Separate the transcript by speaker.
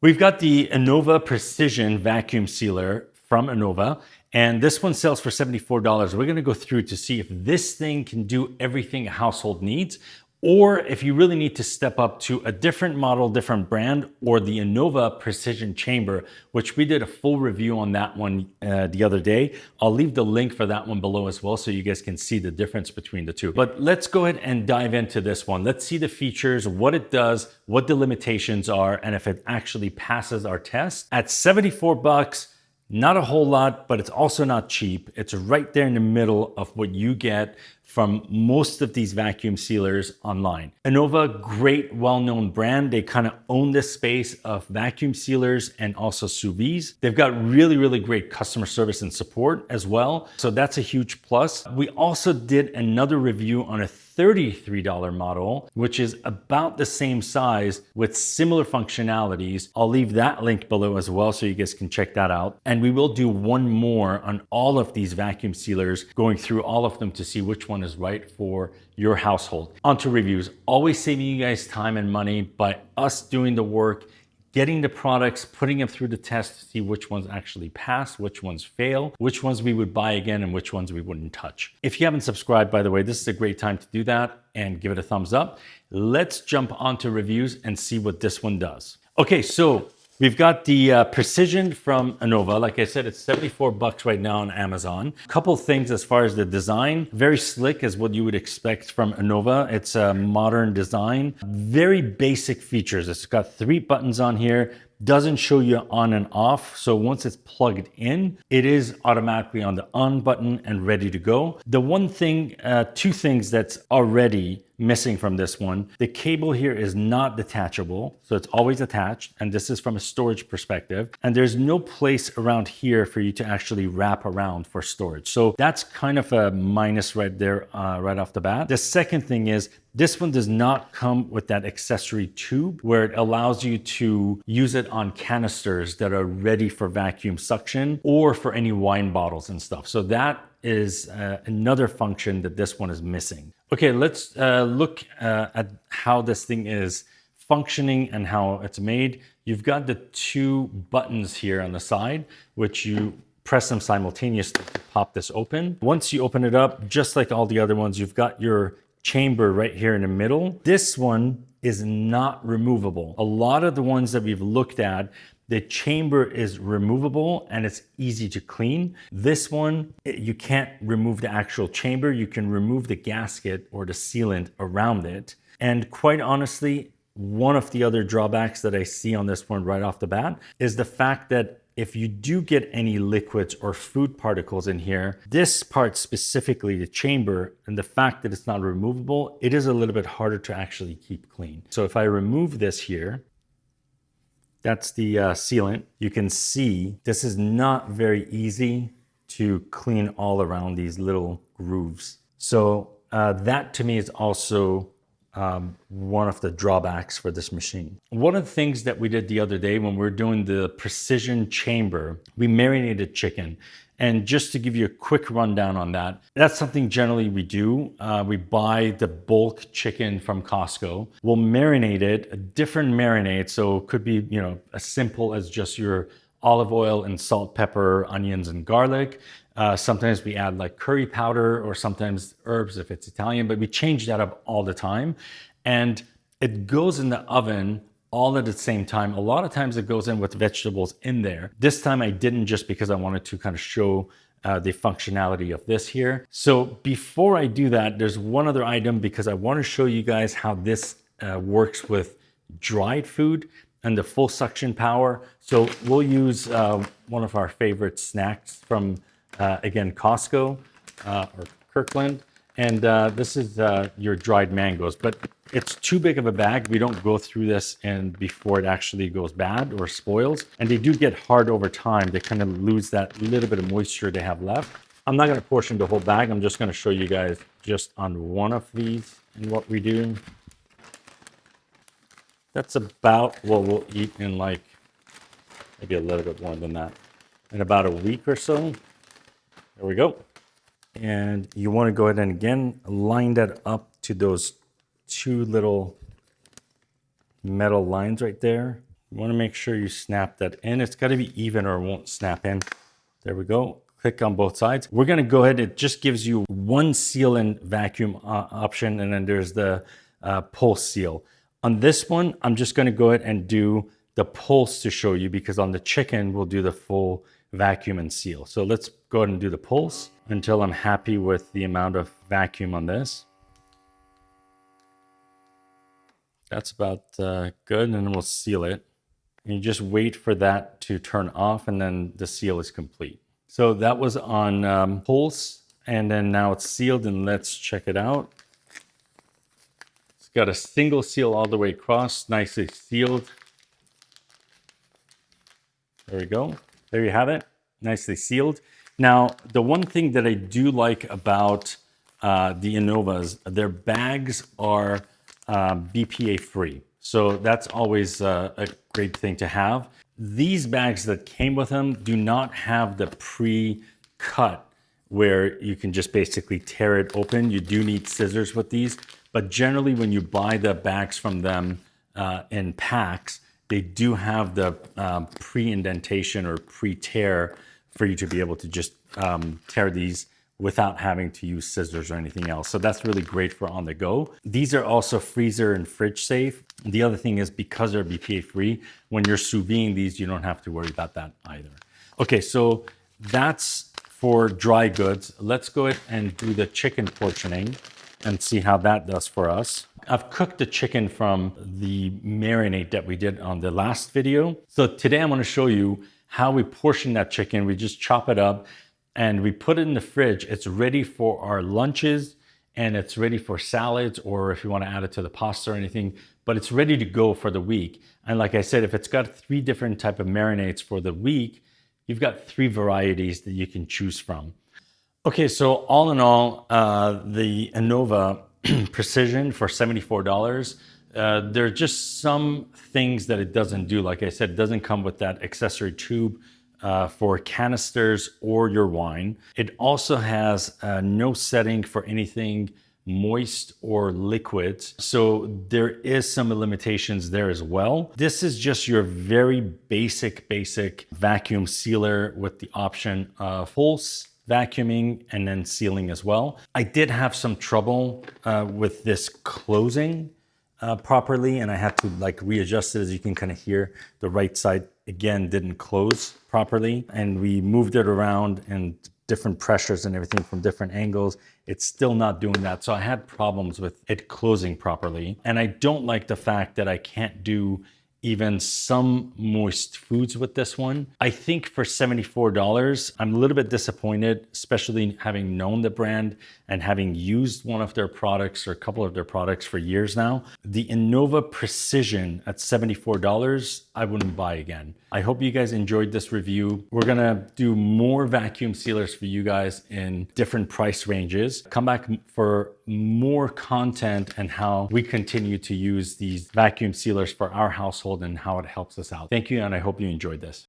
Speaker 1: We've got the Anova Precision Vacuum Sealer from Anova, and this one sells for $74. We're gonna go through to see if this thing can do everything a household needs, or if you really need to step up to a different model, different brand, or the Anova Precision Chamber, which we did a full review on that one the other day. I'll leave the link for that one below as well so you guys can see the difference between the two. But let's go ahead and dive into this one. Let's see the features, what it does, what the limitations are, and if it actually passes our test. At 74 bucks, not a whole lot, but it's also not cheap. It's right there in the middle of what you get from most of these vacuum sealers online. Anova, great, well-known brand. They kind of own this space of vacuum sealers and also sous vide. They've got really, really great customer service and support as well. So that's a huge plus. We also did another review on a $33 model, which is about the same size with similar functionalities. I'll leave that link below as well so you guys can check that out. And we will do one more on all of these vacuum sealers, going through all of them to see which one is right for your household. OnToReviews, always saving you guys time and money by us doing the work, getting the products, putting them through the test to see which ones actually pass, which ones fail, which ones we would buy again, and which ones we wouldn't touch. If you haven't subscribed, by the way, this is a great time to do that and give it a thumbs up. Let's jump onto reviews and see what this one does. Okay, so we've got the Precision from Anova. Like I said, it's 74 bucks right now on Amazon. A couple things as far as the design. Very slick as what you would expect from Anova. It's a modern design. Very basic features. It's got 3 buttons on here. Doesn't show you on and off. So once it's plugged in, it is automatically on the on button and ready to go. The one thing, 2 things that's already missing from this one, the cable here is not detachable. So it's always attached. And this is from a storage perspective. And there's no place around here for you to actually wrap around for storage. So that's kind of a minus right there, right off the bat. The second thing is, this one does not come with that accessory tube where it allows you to use it on canisters that are ready for vacuum suction or for any wine bottles and stuff. So that is another function that this one is missing. Okay, let's look at how this thing is functioning and how it's made. You've got the 2 buttons here on the side, which you press them simultaneously to pop this open. Once you open it up, just like all the other ones, you've got your chamber right here in the middle. This one is not removable. A lot of the ones that we've looked at, the chamber is removable and it's easy to clean. This one, you can't remove the actual chamber. You can remove the gasket or the sealant around it. And quite honestly, one of the other drawbacks that I see on this one right off the bat is the fact that if you do get any liquids or food particles in here, this part specifically, the chamber, and the fact that it's not removable, it is a little bit harder to actually keep clean. So if I remove this here, that's the sealant. You can see this is not very easy to clean all around these little grooves. So that to me is also one of the drawbacks for this machine. One of the things that we did the other day when we were doing the precision chamber, we marinated chicken. And just to give you a quick rundown on that, that's something generally we do. We buy the bulk chicken from Costco. We'll marinate it, a different marinade. So it could be, as simple as just your olive oil and salt, pepper, onions, and garlic. Sometimes we add like curry powder or sometimes herbs if it's Italian, but we change that up all the time. And it goes in the oven all at the same time. A lot of times it goes in with vegetables in there. This time I didn't, just because I wanted to kind of show the functionality of this here. So before I do that, there's one other item because I want to show you guys how this works with dried food and the full suction power. So we'll use one of our favorite snacks from again, Costco or Kirkland. And this is your dried mangoes, but it's too big of a bag. We don't go through this and before it actually goes bad or spoils. And they do get hard over time. They kind of lose that little bit of moisture they have left. I'm not gonna portion the whole bag. I'm just gonna show you guys just on one of these and what we do. That's about what we'll eat in like, maybe a little bit more than that, in about a week or so. There we go. And you want to go ahead and again, line that up to those 2 little metal lines right there. You want to make sure you snap that in. It's got to be even or it won't snap in. There we go. Click on both sides. We're going to go ahead. It just gives you one seal and vacuum option, and then there's the pulse seal. On this one, I'm just going to go ahead and do the pulse to show you, because on the chicken, we'll do the full vacuum and seal. So let's go ahead and do the pulse until I'm happy with the amount of vacuum on this. That's about good, and then we'll seal it. And you just wait for that to turn off, and then the seal is complete. So that was on pulse, and then now it's sealed, and let's check it out. It's got a single seal all the way across, nicely sealed. There we go. There you have it, nicely sealed. Now, the one thing that I do like about the Anovas, their bags are BPA free. So that's always a great thing to have. These bags that came with them do not have the pre-cut where you can just basically tear it open. You do need scissors with these, but generally when you buy the bags from them in packs, they do have the pre-indentation or pre-tear for you to be able to just tear these without having to use scissors or anything else. So that's really great for on the go. These are also freezer and fridge safe. The other thing is, because they're BPA free, when you're sous videing these, you don't have to worry about that either. Okay, so that's for dry goods. Let's go ahead and do the chicken portioning and see how that does for us. I've cooked the chicken from the marinade that we did on the last video. So today I'm going to show you how we portion that chicken. We just chop it up and we put it in the fridge. It's ready for our lunches, and it's ready for salads, or if you want to add it to the pasta or anything, but it's ready to go for the week. And like I said, if it's got 3 different type of marinades for the week, you've got 3 varieties that you can choose from. Okay, so all in all, the Anova Precision for $74, there are just some things that it doesn't do. Like I said, it doesn't come with that accessory tube for canisters or your wine. It also has no setting for anything moist or liquid. So there is some limitations there as well. This is just your very basic vacuum sealer with the option of pulse vacuuming and then sealing as well. I did have some trouble with this closing properly, and I had to like readjust it. As you can kind of hear, the right side again didn't close properly, and we moved it around and different pressures and everything from different angles. It's still not doing that. So I had problems with it closing properly. And I don't like the fact that I can't do even some moist foods with this one. I think for $74, I'm a little bit disappointed, especially having known the brand and having used one of their products or a couple of their products for years now. The Anova Precision at $74, I wouldn't buy again. I hope you guys enjoyed this review. We're gonna do more vacuum sealers for you guys in different price ranges. Come back for more content and how we continue to use these vacuum sealers for our household and how it helps us out. Thank you, and I hope you enjoyed this.